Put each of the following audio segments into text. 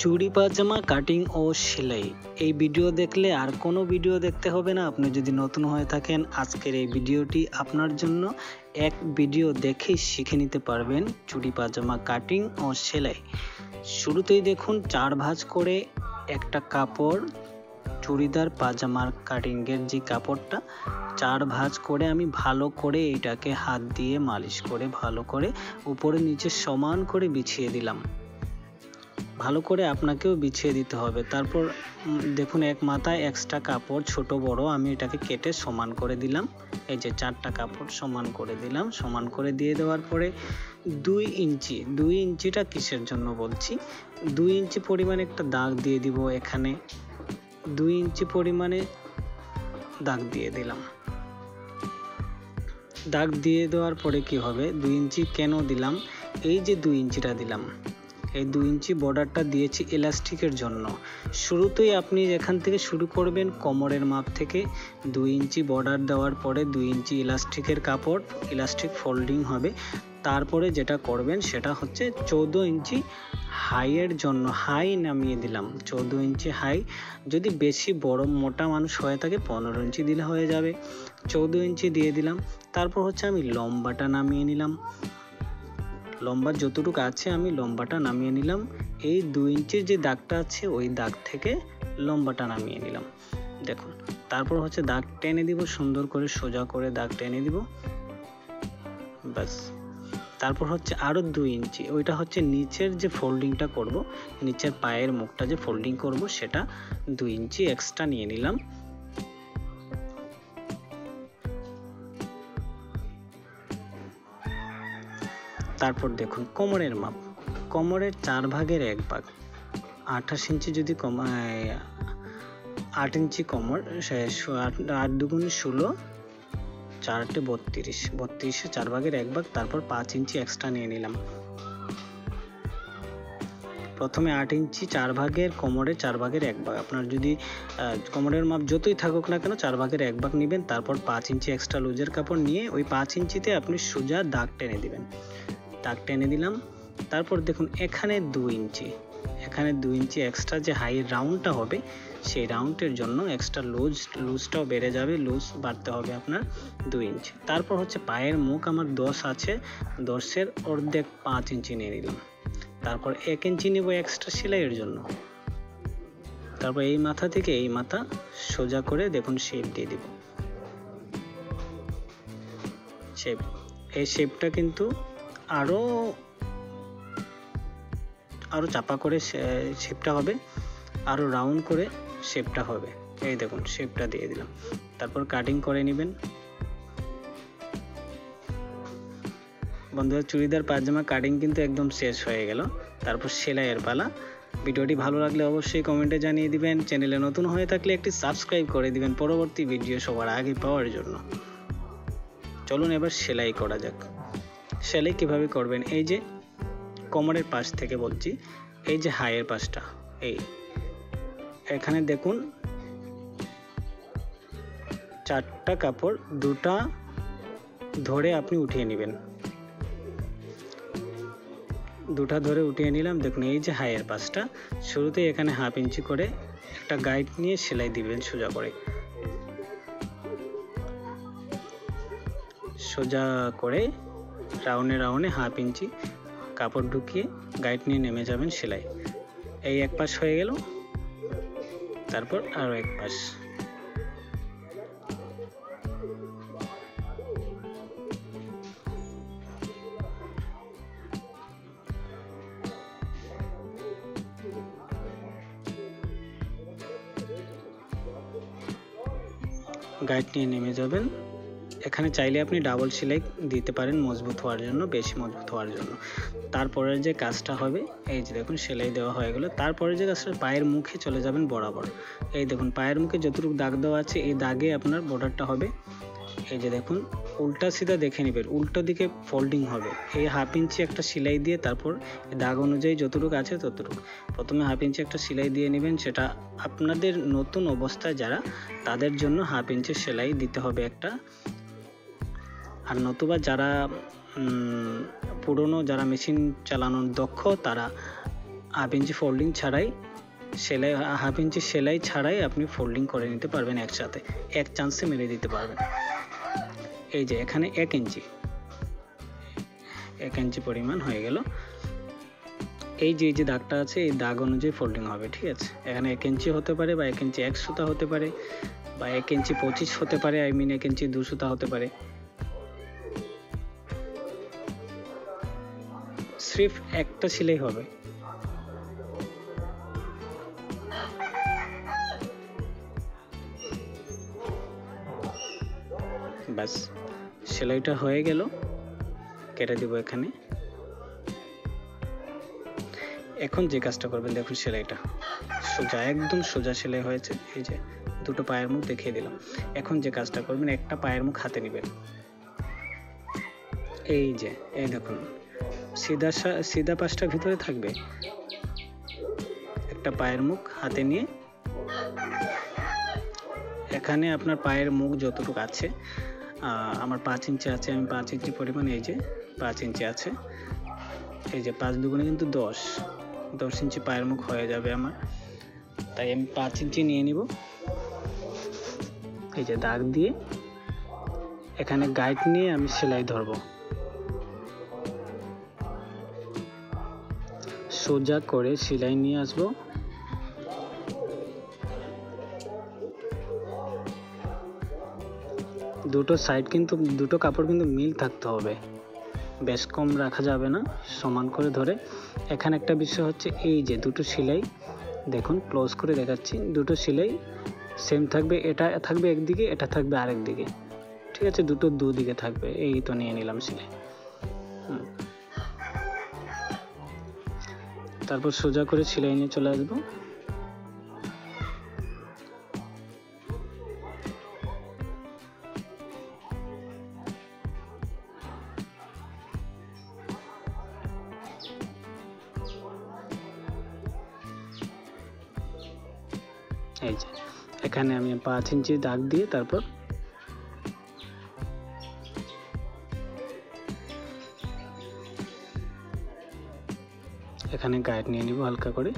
চুড়ি পাজামা কাটিং ও সেলাই এই ভিডিও দেখলে আর কোনো ভিডিও দেখতে হবে না। আপনি যদি নতুন হয়ে থাকেন, আজকের এই ভিডিওটি আপনার জন্য। এক ভিডিও দেখেই শিখে নিতে পারবেন চুড়ি পাজামা কাটিং ও সেলাই। শুরুতেই দেখুন 4 ভাঁজ করে একটা কাপড়, চুড়িদার পাজামার কাটিংয়ের যে কাপড়টা 4 ভাঁজ করে আমি ভালো করে এটাকে হাত দিয়ে মালিশ করে ভালো করে উপরে নিচে সমান করে বিছিয়ে দিলাম। ভালো করে আপনাকেও বিছিয়ে দিতে হবে। তারপর দেখুন এক মাথায় এক্সট্রা কাপড় ছোট বড় আমি এটাকে কেটে সমান করে দিলাম। এই যে 4টা কাপড় সমান করে দিলাম। সমান করে দিয়ে দেওয়ার পরে 2 ইঞ্চিটা কিসের জন্য বলছি, 2 ইঞ্চি পরিমাণে একটা দাগ দিয়ে দিব। এখানে 2 ইঞ্চি পরিমাণে দাগ দিয়ে দিলাম। দাগ দিয়ে দেওয়ার পরে কি হবে, 2 ইঞ্চি কেন দিলাম, এই যে 2 ইঞ্চিটা দিলাম, এই 2 ইঞ্চি বর্ডারটা দিয়েছি ইলাস্টিকের জন্য। শুরুতেই আপনি এখান থেকে শুরু করবেন কোমরের মাপ থেকে। 2 ইঞ্চি বর্ডার দেওয়ার পরে 2 ইঞ্চি ইলাস্টিকের কাপড়, ইলাস্টিক ফোল্ডিং হবে। তারপরে যেটা করবেন সেটা হচ্ছে 14 ইঞ্চি হাইয়ের জন্য হাই নামিয়ে দিলাম। 14 ইঞ্চি হাই, যদি বেশি বড় মোটা মানুষ হয়ে থাকে 15 ইঞ্চি দিলে হয়ে যাবে। 14 ইঞ্চি দিয়ে দিলাম। তারপর হচ্ছে আমি লম্বাটা নামিয়ে নিলাম। লম্বা যতটুকু আছে আমি লম্বাটা নামিয়ে নিলাম। এই 2 ইঞ্চির যে দাগটা আছে ওই দাগ থেকে লম্বাটা নামিয়ে নিলাম। দেখুন, তারপর হচ্ছে দাগ টেনে দিব, সুন্দর করে সোজা করে দাগ টেনে দিব, ব্যাস। তারপর হচ্ছে আরো 2 ইঞ্চি, ওইটা হচ্ছে নিচের যে ফোল্ডিংটা করব, নিচের পায়ের মুখটা যে ফোল্ডিং করব সেটা 2 ইঞ্চি এক্সট্রা নিয়ে নিলাম। তারপর দেখুন কোমরের মাপ, কোমরের 4 ভাগের 1 ভাগ, 28 ইঞ্চি যদি 8 ইঞ্চি কোমর, 8 দুগুণে 16, 4 8 32, 32-এ 4 ভাগের 1 ভাগ, তারপর 5 ইঞ্চি এক্সট্রা নিয়ে নিলাম। প্রথমে 8 ইঞ্চি 4 ভাগের, কোমরের 4 ভাগের 1 ভাগ, আপনার যদি কোমরের মাপ যতই থাকুক না কেন 4 ভাগের 1 ভাগ নেবেন। তারপর 5 ইঞ্চি এক্সট্রা লুজের কাপড় নিয়ে ওই 5 ইঞ্চিতে আপনি সোজা দাগ টেনে দিবেন। দাগ টেনে দিলাম। তারপর দেখুন এখানে 2 ইঞ্চি, এখানে 2 ইঞ্চি এক্সট্রা যে হাই রাউন্ডটা হবে সেই রাউন্ডের জন্য এক্সট্রা লুজটাও বেড়ে যাবে, লুজ বাড়তে হবে আপনার 2 ইঞ্চি। তারপর হচ্ছে পায়ের মুখ আমার 10 আছে, 10-এর অর্ধেক 5 ইঞ্চি নিয়ে নিলাম। তারপর 1 ইঞ্চি নেব এক্সট্রা সেলাইয়ের জন্য। তারপর এই মাথা থেকে এই মাথা সোজা করে দেখুন শেপ দিয়ে দিব। শেপ, এই শেপটা কিন্তু আরো চাপা করে শেপটা হবে, আরো রাউন্ড করে শেপটা হবে। এই দেখুন শেপটা দিয়ে দিলাম। তারপর কাটিং করে নেবেন। বন্ধুরা, চুড়িদার পাজামা কাটিং কিন্তু একদম শেষ হয়ে গেল। তারপর সেলাইয়ের পালা। ভিডিওটি ভালো লাগলে অবশ্যই কমেন্টে জানিয়ে দিবেন। চ্যানেলে নতুন হয়ে থাকলে একটি সাবস্ক্রাইব করে দিবেন পরবর্তী ভিডিও সবার আগে পাওয়ার জন্য। চলুন এবার সেলাই করা যাক। সেলাই কিভাবে করবেন, এই যে কোমরের পাশ থেকে বলছি, এই যে হাইয়ের পাশটা, এই এখানে দেখুন 4টা কাপড়, 2টা ধরে আপনি উঠিয়ে নেবেন। 2টা ধরে উঠিয়ে নিলাম। দেখুন এই যে হাইয়ের পাশটা, শুরুতেই এখানে 1/2 ইঞ্চি করে একটা গাইড নিয়ে সেলাই দিবেন সোজা করে। সোজা করে রাউন্ডে 1/2 ইঞ্চি কাপড় ঢুকিয়ে গাইড নিয়ে নেমে যাবেন সেলাই। এই এক পাশ হয়ে গেল, তারপর আরো এক পাশ। গাইড নিয়ে নেমে যাবেন। এখানে চাইলে আপনি ডাবল সেলাই দিতে পারেন মজবুত হওয়ার জন্য, বেশি মজবুত হওয়ার জন্য। তারপরে যে কাজটা হবে, এই যে দেখুন সেলাই দেওয়া হয়ে গেল। তারপরে যে কাজটা, পায়ের মুখে চলে যাবেন বরাবর। এই দেখুন পায়ের মুখে যতটুকু দাগ দেওয়া আছে এই দাগে আপনার বর্ডারটা হবে। এই যে দেখুন উল্টা সিধা দেখে নেবেন, উল্টো দিকে ফোল্ডিং হবে। এই 1/2 ইঞ্চি একটা সেলাই দিয়ে তারপর দাগ অনুযায়ী যতটুকু আছে ততটুকু প্রথমে 1/2 ইঞ্চি একটা সেলাই দিয়ে নেবেন। সেটা আপনাদের নতুন অবস্থায় যারা, তাদের জন্য 1/2 ইঞ্চি সেলাই দিতে হবে একটা। আর নতুবা যারা পুরনো, যারা মেশিন চালানোর দক্ষ, তারা হাফ ইঞ্চি ফোল্ডিং ছাড়াই সেলাই, হাফ ইঞ্চি সেলাই ছাড়াই আপনি ফোল্ডিং করে নিতে পারবেন একসাথে, এক চান্সে মেরে দিতে পারবেন। এই যে এখানে 1 ইঞ্চি পরিমাণ হয়ে গেল। এই যে দাগটা আছে এই দাগ অনুযায়ী ফোল্ডিং হবে, ঠিক আছে। এখানে 1 ইঞ্চি হতে পারে বা 1 ইঞ্চি 1 সুতা হতে পারে বা 1 ইঞ্চি 25 হতে পারে, 1 ইঞ্চি 2 সুতা হতে পারে। সির্ফ একটা সেলাই হবে। বাস সেলাইটা হয়ে গেল, কেটে দিব এখানে। এখন যে কাজটা করবেন দেখুন, সেলাইটা সোজা, একদম সোজা সেলাই হয়েছে। এই যে দুটো পায়ের মুখ দেখিয়ে দিলাম। এখন যে কাজটা করবেন, একটা পায়ের মুখ হাতে নেবেন। এই যে এই দেখুন, সিধা পাশটা ভিতরে থাকবে। একটা পায়ের মুখ হাতে নিয়ে এখানে আপনার পায়ের মুখ যতটুকু আছে, আমার 5 ইঞ্চি আছে, আমি 5 ইঞ্চি পরিমাণ, এই যে 5 ইঞ্চি আছে। এই যে 5 দুগুণে কিন্তু 10 ইঞ্চি পায়ের মুখ হয়ে যাবে আমার, তাই আমি 5 ইঞ্চি নিয়ে নিব। এই যে দাগ দিয়ে এখানে গাইড নিয়ে আমি সেলাই ধরবো, সোজা করে সেলাই নিয়ে আসবো। দুটো সাইড কিন্তু, দুটো কাপড় কিন্তু মিল থাকতে হবে, বেশ কম রাখা যাবে না, সমান করে ধরে। এখানে একটা বিষয় হচ্ছে, এই যে দুটো সেলাই দেখুন, ক্লোজ করে দেখাচ্ছি, দুটো সেলাই সেম থাকবে। এটা থাকবে একদিকে, এটা থাকবে আরেক দিকে, ঠিক আছে। দুটো দুদিকে থাকবে। এই তো নিয়ে নিলাম সেলাই। তারপর সোজা করে সেলাই নিয়ে চলে আসবো। এই যে এখানে আমি 5 ইঞ্চি দাগ দিয়ে তারপর এখানে গাইড নিয়ে নিব হালকা করে।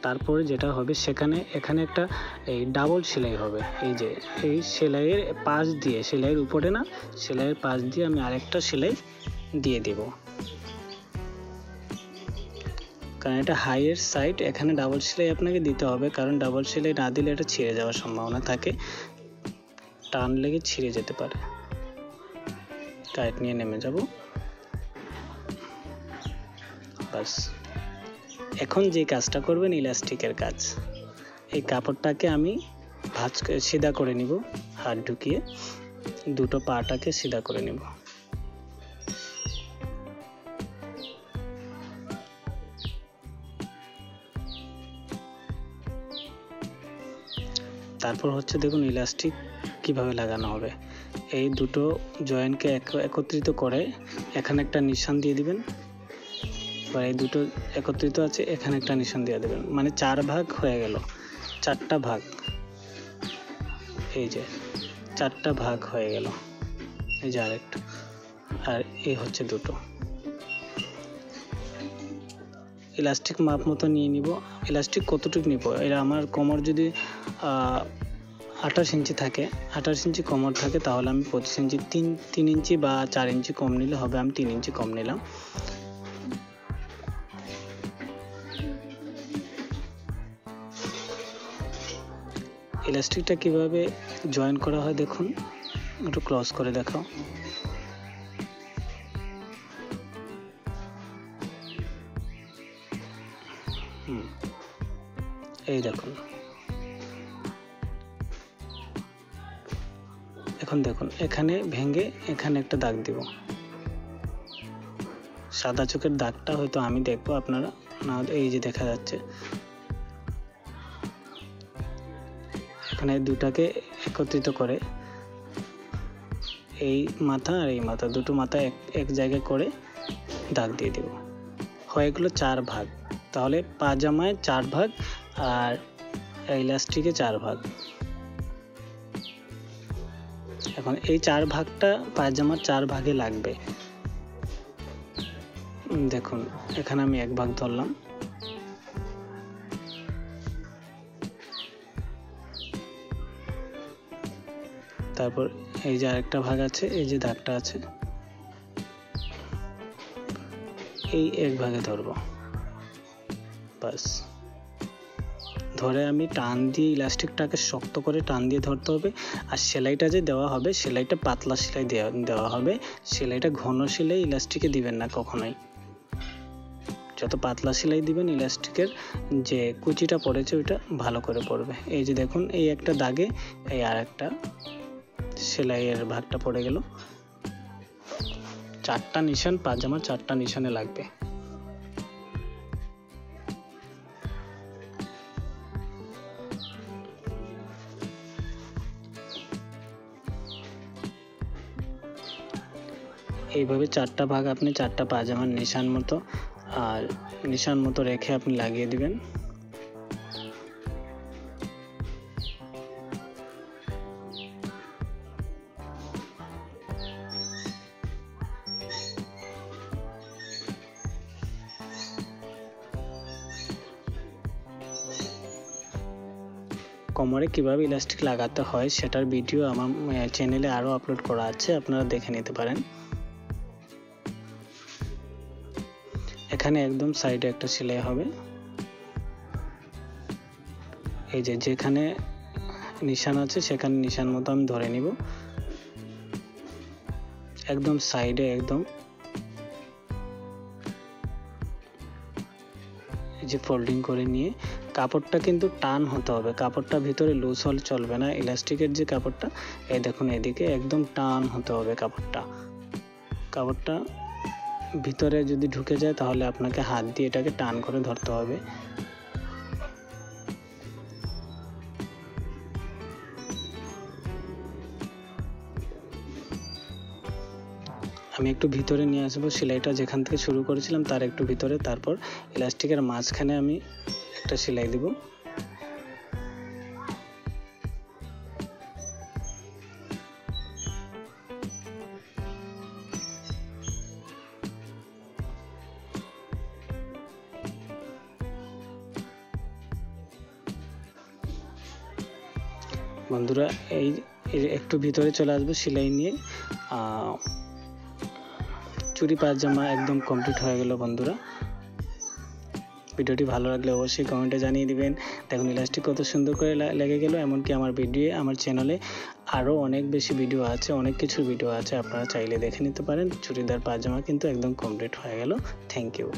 তারপরে যেটা হবে, এখানে একটা এই ডাবল সেলাই হবে। এই যে এই সেলাইয়ের পাশ দিয়ে, সেলাইয়ের উপরে না, সেলাইয়ের পাশ দিয়ে আমি আরেকটা সেলাই দিয়ে দেব, কারণ এটা হাইয়ের সাইড। এখানে ডাবল সেলাই আপনাকে দিতে হবে, কারণ ডাবল সেলাই না দিলে এটা ছিঁড়ে যাওয়ার সম্ভাবনা থাকে, টান লেগে ছিঁড়ে যেতে পারে। গাইড নিয়ে নেমে যাব। বাস এখন যে কাজটা করবেন, ইলাস্টিকের কাজ। এই কাপড়টাকে আমি ভাঁজ করে সিধা করে নিব, হাত ঢুকিয়ে দুটো পাটাকে সিধা করে নিব। তারপর হচ্ছে দেখুন ইলাস্টিক কিভাবে লাগানো হবে। এই দুটো জয়েন্টকে একত্রিত করে এখানে একটা নিশান দিয়ে দিবেন, বা এই দুটো একত্রিত আছে, এখানে একটা নিশান দিয়ে দেবেন, মানে 4 ভাগ হয়ে গেল, 4টা ভাগ। এই যে 4টা ভাগ হয়ে গেল, এই যে আরেকটা, আর এই হচ্ছে দুটো। ইলাস্টিক মাপ মতো নিয়ে নিব। ইলাস্টিক কতটুকু নিব, এটা আমার কোমর যদি 28 ইঞ্চি থাকে, 28 ইঞ্চি কোমর থাকে, তাহলে আমি 25 ইঞ্চি 3 ইঞ্চি বা 4 ইঞ্চি কম নিলে হবে। আমি 3 ইঞ্চি কম নিলাম। ইলাস্টিকটা কিভাবে জয়েন করা হয় দেখুন, একটু ক্লোজ করে দেখাও। এই দেখুন, এখন দেখুন এখানে ভেঙে এখানে একটা দাগ দিব। সাদা চোখের দাগটা হয়তো আমি দেখবো, আপনারা না, এই যে দেখা যাচ্ছে। এখানে দুটাকে একত্রিত করে এই মাথা আর এই মাথা, দুটো মাথা এক জায়গায় করে দাগ দিয়ে দেব। হয়ে গেলো 4 ভাগ। তাহলে পাজামায় 4 ভাগ আর ইলাস্টিকে 4 ভাগ। এখন এই 4 ভাগটা পায়জামার 4 ভাগে লাগবে। দেখুন এখানে আমি 1 ভাগ ধরলাম, তারপর এই যে আরেকটা ভাগ আছে, এই যে দাগটা আছে, এই 1 ভাগে ধরবো। বাস, ধরে আমি টান দিয়ে ইলাস্টিকটাকে শক্ত করে টান দিয়ে ধরতে হবে। আর সেলাইটা যে দেওয়া হবে, সেলাইটা পাতলা সেলাই দেওয়া হবে। সেলাইটা ঘন সেলাই ইলাস্টিকে দিবেন না কখনোই। যত পাতলা সেলাই দিবেন ইলাস্টিকের যে কুচিটা পড়েছে ওইটা ভালো করে পড়বে। এই যে দেখুন এই একটা দাগে এই আর একটা সেলাইয়ের ভাগটা পড়ে গেল। 4টা নিশান, পাজামা 4টা নিশানে লাগবে। এইভাবে 4টা ভাগ আপনি 4টা পাজামার নিশান মতো রেখে আপনি লাগিয়ে দিবেন। কোমরে কিভাবে ইলাস্টিক লাগাতে হয় সেটার ভিডিও আমার চ্যানেলে আরও আপলোড করা আছে, আপনারা দেখে নিতে পারেন। এখানে একদম সাইডে একটা সেলাই হবে। এই যে যেখানে নিশান আছে সেখানে নিশান মতো আমি ধরে নিব, একদম সাইডে একদম। এই যে ফোল্ডিং করে নিয়ে কাপড়টা কিন্তু টান হতে হবে, কাপড়টা ভিতরে লুজ হলে চলবে না। ইলাস্টিকের যে কাপড়টা, এই দেখুন এদিকে একদম টান হতে হবে কাপড়টা ভিতরে যদি ঢুকে যায় তাহলে আপনাকে হাত দিয়ে এটাকে টান করে ধরতে হবে। আমি একটু ভিতরে নিয়ে আসবো সেলাইটা, যেখান থেকে শুরু করেছিলাম তার একটু ভিতরে। তারপর ইলাস্টিকের মাঝখানে আমি একটা সেলাই দেব। বন্ধুরা এই একটু ভিতরে চলে আসবো সেলাই নিয়ে। চুড়ি পায়জামা একদম কমপ্লিট হয়ে গেল বন্ধুরা। ভিডিওটি ভালো লাগলে অবশ্যই কমেন্টে জানিয়ে দিবেন। দেখুন ইলাস্টিক কত সুন্দর করে লেগে গেল। এমনকি আমার চ্যানেলে আরও অনেক বেশি ভিডিও আছে, অনেক কিছুর ভিডিও আছে, আপনারা চাইলে দেখে নিতে পারেন। চুড়িদার পায়জামা কিন্তু একদম কমপ্লিট হয়ে গেল। Thank you.